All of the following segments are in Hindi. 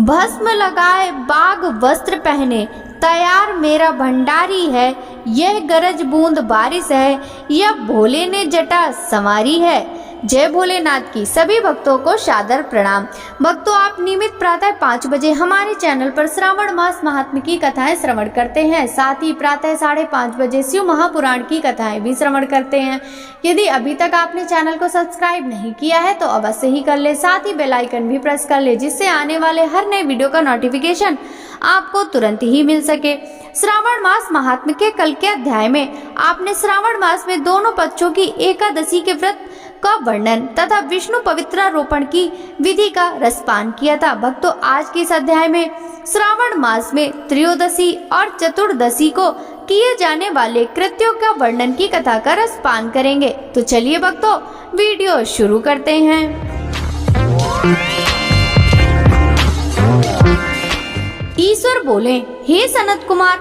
भस्म लगाए बाग वस्त्र पहने, तैयार मेरा भंडारी है। यह गरज बूंद बारिश है, यह भोले ने जटा संवारी है। जय भोलेनाथ की। सभी भक्तों को सादर प्रणाम। भक्तों, आप नियमित प्रातः 5 बजे हमारे चैनल पर श्रावण मास महात्म्य की कथाएं श्रवण करते हैं। साथ ही प्रातः 5:30 बजे शिव महापुराण की कथाएं भी श्रवण करते हैं। यदि अभी तक आपने चैनल को सब्सक्राइब नहीं किया है तो अवश्य ही कर ले, साथ ही बेल आइकन भी प्रेस कर ले, जिससे आने वाले हर नए वीडियो का नोटिफिकेशन आपको तुरंत ही मिल सके। श्रावण मास महात्म्य के कल के अध्याय में आपने श्रावण मास में दोनों पक्षों की एकादशी के व्रत का वर्णन तथा विष्णु पवित्रारोपण की विधि का रसपान किया था। भक्तों, आज के इस अध्याय में श्रावण मास में त्रयोदशी और चतुर्दशी को किए जाने वाले कृत्यों का वर्णन की कथा का रसपान करेंगे। तो चलिए भक्तों, वीडियो शुरू करते हैं। ईश्वर बोले, हे सनत कुमार,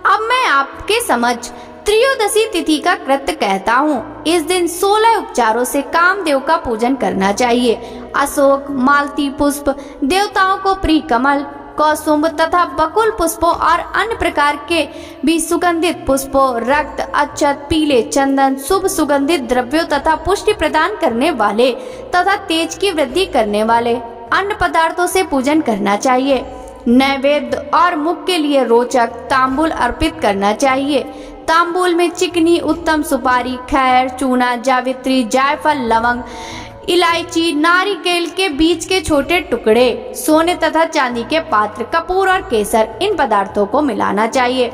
अब मैं आपके समक्ष त्रयोदशी तिथि का कृत्य कहता हूँ। इस दिन 16 उपचारों से कामदेव का पूजन करना चाहिए। अशोक, मालती पुष्प, देवताओं को प्रिय कमल, कौसुंभ तथा बकुल पुष्पों और अन्य प्रकार के भी सुगंधित पुष्पों, रक्त, अक्षत, पीले चंदन, शुभ सुगंधित द्रव्यों तथा पुष्टि प्रदान करने वाले तथा तेज की वृद्धि करने वाले अन्य पदार्थों से पूजन करना चाहिए। नैवेद्य और मुख के लिए रोचक तांबूल अर्पित करना चाहिए। तांबूल में चिकनी उत्तम सुपारी, खैर, चूना, जावित्री, जायफल, लवंग, इलायची, नारिकेल के बीज के छोटे टुकड़े, सोने तथा चांदी के पात्र, कपूर और केसर, इन पदार्थों को मिलाना चाहिए।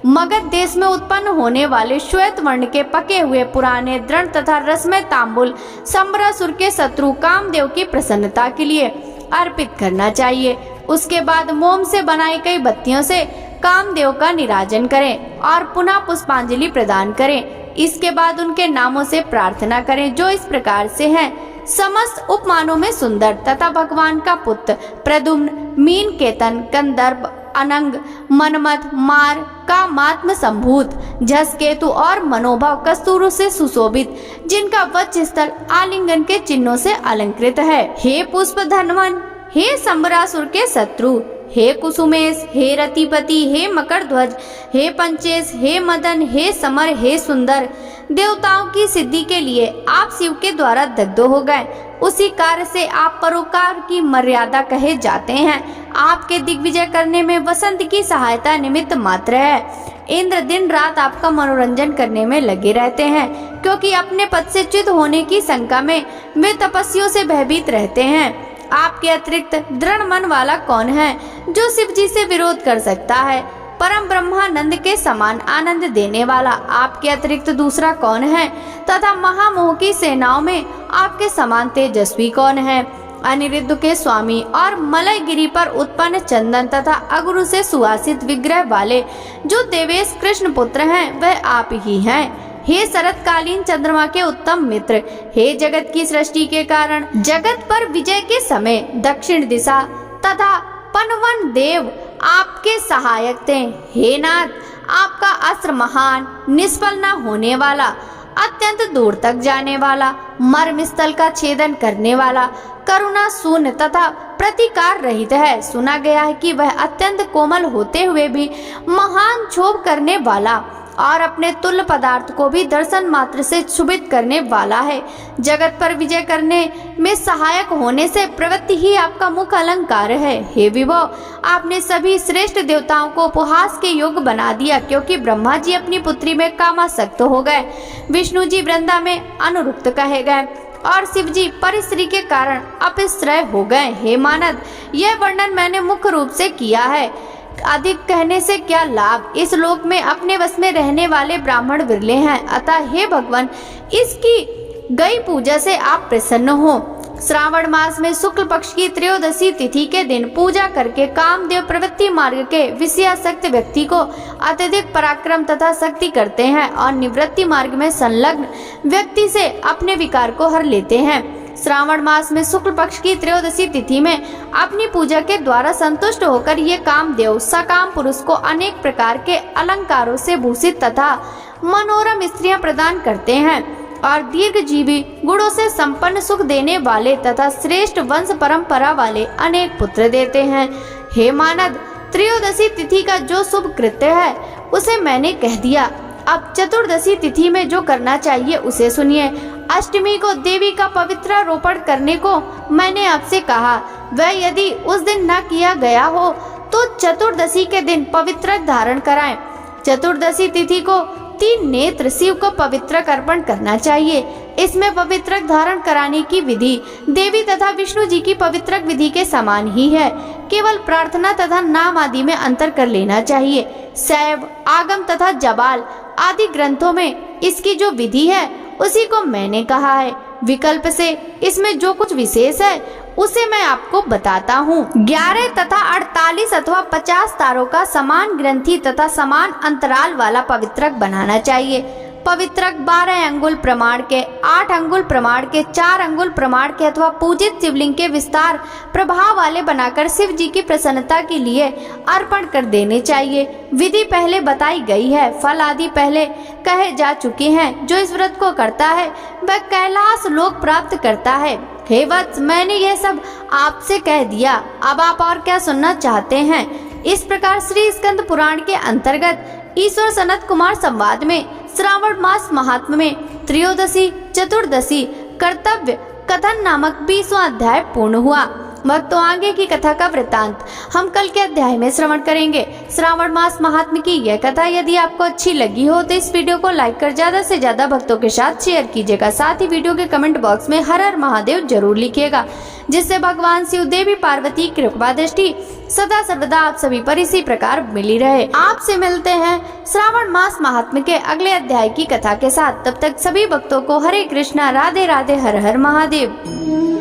मगध देश में उत्पन्न होने वाले श्वेत वर्ण के पके हुए पुराने दृढ़ तथा रसमय तांबूल संबरासुर के शत्रु कामदेव की प्रसन्नता के लिए अर्पित करना चाहिए। उसके बाद मोम से बनाई गई बत्तियों से कामदेव का निराजन करें और पुनः पुष्पांजलि प्रदान करें। इसके बाद उनके नामों से प्रार्थना करें, जो इस प्रकार से हैं। समस्त उपमानों में सुंदर तथा भगवान का पुत्र प्रद्युम्न, मीन केतन, गंधर्व, अनंग, मनमथ, मार, कामात्म संभूत, झस केतु और मनोभव कस्तूरों से सुशोभित, जिनका वक्ष स्थल आलिंगन के चिन्हों से अलंकृत है। हे पुष्प धनवन, हे संबरासुर के शत्रु, हे कुसुमेश, हे रतिपति, हे मकर ध्वज, हे पंचेश, हे मदन, हे समर, हे सुंदर, देवताओं की सिद्धि के लिए आप शिव के द्वारा दग्ध हो गए। उसी कार्य से आप परोपकार की मर्यादा कहे जाते हैं। आपके दिग्विजय करने में वसंत की सहायता निमित्त मात्र है। इंद्र दिन रात आपका मनोरंजन करने में लगे रहते हैं, क्योंकि अपने पद से च्युत होने की शंका में वे तपस्वियों से भयभीत रहते हैं। आपके अतिरिक्त दृढ़ मन वाला कौन है जो शिव जी से विरोध कर सकता है? परम ब्रह्मानंद के समान आनंद देने वाला आपके अतिरिक्त दूसरा कौन है? तथा महामोह की सेनाओं में आपके समान तेजस्वी कौन है? अनिरुद्ध के स्वामी और मलय गिरी पर उत्पन्न चंदन तथा अगुरु से सुवासित विग्रह वाले जो देवेश कृष्ण पुत्र हैं, वह आप ही हैं। हे शरतकालीन चंद्रमा के उत्तम मित्र, हे जगत की सृष्टि के कारण, जगत पर विजय के समय दक्षिण दिशा तथा पनवन देव आपके सहायक थे। हे नाथ, आपका अस्त्र महान, निष्फल न होने वाला, अत्यंत दूर तक जाने वाला, मर्म स्थल का छेदन करने वाला, करुणा शून्य तथा प्रतिकार रहित है। सुना गया है कि वह अत्यंत कोमल होते हुए भी महान क्षोभ करने वाला और अपने तुल्य पदार्थ को भी दर्शन मात्र से क्षुभित करने वाला है। जगत पर विजय करने में सहायक होने से प्रवृत्ति ही आपका मुख्य अलंकार है। हे विभो, आपने सभी श्रेष्ठ देवताओं को उपहास के योग्य बना दिया, क्योंकि ब्रह्मा जी अपनी पुत्री में कामासक्त हो गए, विष्णु जी वृंदा में अनुरुक्त कहे गए और शिव जी परिश्री के कारण अपश्रय हो गए। हे मानद, यह वर्णन मैंने मुख्य रूप से किया है, अधिक कहने से क्या लाभ। इस लोक में अपने वश में रहने वाले ब्राह्मण विरले हैं, अतः हे भगवान, इसकी गई पूजा से आप प्रसन्न हो। श्रावण मास में शुक्ल पक्ष की त्रयोदशी तिथि के दिन पूजा करके कामदेव प्रवृत्ति मार्ग के विषयासक्त व्यक्ति को अत्यधिक पराक्रम तथा शक्ति करते हैं और निवृत्ति मार्ग में संलग्न व्यक्ति से अपने विकार को हर लेते हैं। श्रावण मास में शुक्ल पक्ष की त्रयोदशी तिथि में अपनी पूजा के द्वारा संतुष्ट होकर ये कामदेव सकाम पुरुष को अनेक प्रकार के अलंकारों से भूषित तथा मनोरम स्त्रियां प्रदान करते हैं और दीर्घजीवी गुणों से संपन्न सुख देने वाले तथा श्रेष्ठ वंश परंपरा वाले अनेक पुत्र देते हैं। हे मानद, त्रयोदशी तिथि का जो शुभ कृत्य है उसे मैंने कह दिया। अब चतुर्दशी तिथि में जो करना चाहिए उसे सुनिए। अष्टमी को देवी का पवित्रारोपण करने को मैंने आपसे कहा, वह यदि उस दिन न किया गया हो तो चतुर्दशी के दिन पवित्र धारण कराएं। चतुर्दशी तिथि को 3 नेत्र शिव को पवित्र अर्पण करना चाहिए। इसमें पवित्र धारण कराने की विधि देवी तथा विष्णु जी की पवित्र विधि के समान ही है, केवल प्रार्थना तथा नाम आदि में अंतर कर लेना चाहिए। शैव, आगम तथा जबाल आदि ग्रंथों में इसकी जो विधि है उसी को मैंने कहा है। विकल्प से इसमें जो कुछ विशेष है उसे मैं आपको बताता हूँ। 11 तथा 48 अथवा 50 तारों का समान ग्रंथि तथा समान अंतराल वाला पवित्रक बनाना चाहिए। पवित्रक 12 अंगुल प्रमाण के, 8 अंगुल प्रमाण के, 4 अंगुल प्रमाण के अथवा पूजित शिवलिंग के विस्तार प्रभाव वाले बनाकर शिव जी की प्रसन्नता के लिए अर्पण कर देने चाहिए। विधि पहले बताई गई है, फल आदि पहले कहे जा चुके हैं। जो इस व्रत को करता है वह कैलाश लोक प्राप्त करता है। हे वत्स, मैंने यह सब आपसे कह दिया, अब आप और क्या सुनना चाहते हैं? इस प्रकार श्री स्कंद पुराण के अंतर्गत ईश्वर सनत कुमार संवाद में श्रावण मास महात्म्य में त्रयोदशी चतुर्दशी कर्तव्य कथन नामक 20वां अध्याय पूर्ण हुआ। भक्तों, आगे की कथा का वृतांत हम कल के अध्याय में श्रवण करेंगे। श्रावण मास महात्म्य की यह कथा यदि आपको अच्छी लगी हो तो इस वीडियो को लाइक कर ज्यादा से ज्यादा भक्तों के साथ शेयर कीजिएगा। साथ ही वीडियो के कमेंट बॉक्स में हर हर महादेव जरूर लिखिएगा, जिससे भगवान शिव, देवी पार्वती की कृपा दृष्टि सदा सर्वदा आप सभी पर इसी प्रकार मिली रहे। आपसे मिलते हैं श्रावण मास महात्म्य के अगले अध्याय की कथा के साथ। तब तक सभी भक्तों को हरे कृष्णा, राधे राधे, हर हर महादेव।